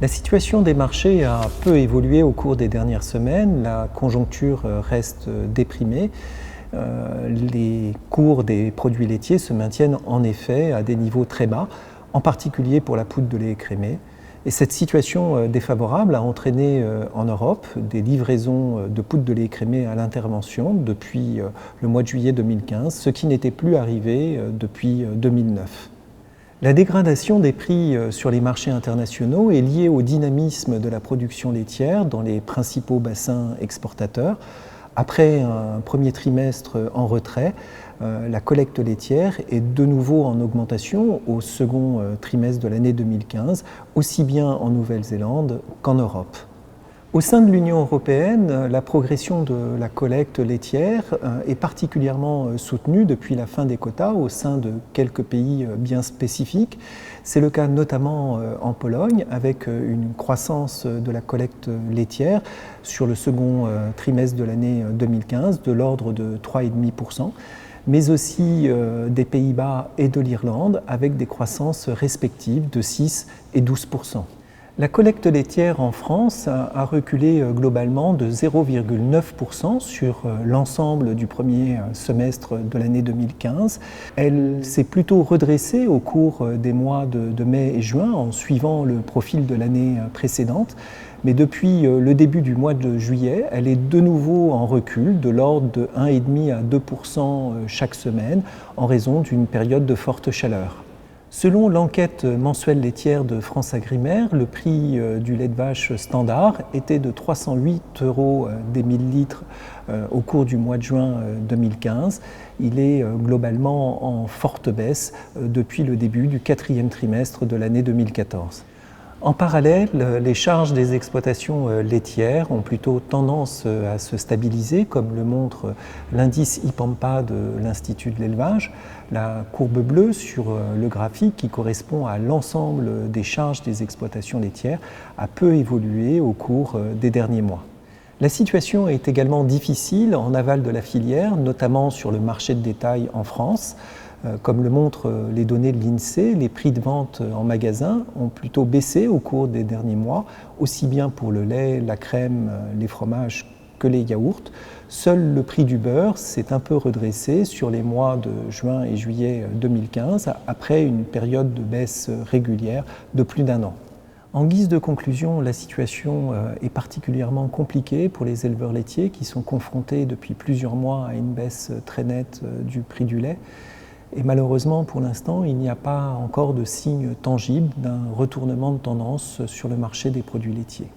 La situation des marchés a peu évolué au cours des dernières semaines. La conjoncture reste déprimée. Les cours des produits laitiers se maintiennent en effet à des niveaux très bas, en particulier pour la poudre de lait écrémé. Et cette situation défavorable a entraîné en Europe des livraisons de poudre de lait écrémé à l'intervention depuis le mois de juillet 2015, ce qui n'était plus arrivé depuis 2009. La dégradation des prix sur les marchés internationaux est liée au dynamisme de la production laitière dans les principaux bassins exportateurs. Après un premier trimestre en retrait, la collecte laitière est de nouveau en augmentation au second trimestre de l'année 2015, aussi bien en Nouvelle-Zélande qu'en Europe. Au sein de l'Union européenne, la progression de la collecte laitière est particulièrement soutenue depuis la fin des quotas au sein de quelques pays bien spécifiques. C'est le cas notamment en Pologne, avec une croissance de la collecte laitière sur le second trimestre de l'année 2015 de l'ordre de 3,5%, mais aussi des Pays-Bas et de l'Irlande, avec des croissances respectives de 6 et 12%. La collecte laitière en France a reculé globalement de 0,9% sur l'ensemble du premier semestre de l'année 2015. Elle s'est plutôt redressée au cours des mois de mai et juin en suivant le profil de l'année précédente. Mais depuis le début du mois de juillet, elle est de nouveau en recul de l'ordre de 1,5 à 2% chaque semaine en raison d'une période de forte chaleur. Selon l'enquête mensuelle laitière de FranceAgriMer, le prix du lait de vache standard était de 308 € des 1000 litres au cours du mois de juin 2015. Il est globalement en forte baisse depuis le début du quatrième trimestre de l'année 2014. En parallèle, les charges des exploitations laitières ont plutôt tendance à se stabiliser, comme le montre l'indice IPAMPA de l'Institut de l'élevage. La courbe bleue sur le graphique, qui correspond à l'ensemble des charges des exploitations laitières, a peu évolué au cours des derniers mois. La situation est également difficile en aval de la filière, notamment sur le marché de détail en France. Comme le montrent les données de l'INSEE, les prix de vente en magasin ont plutôt baissé au cours des derniers mois, aussi bien pour le lait, la crème, les fromages que les yaourts. Seul le prix du beurre s'est un peu redressé sur les mois de juin et juillet 2015, après une période de baisse régulière de plus d'1 an. En guise de conclusion, la situation est particulièrement compliquée pour les éleveurs laitiers qui sont confrontés depuis plusieurs mois à une baisse très nette du prix du lait. Et malheureusement, pour l'instant, il n'y a pas encore de signe tangible d'un retournement de tendance sur le marché des produits laitiers.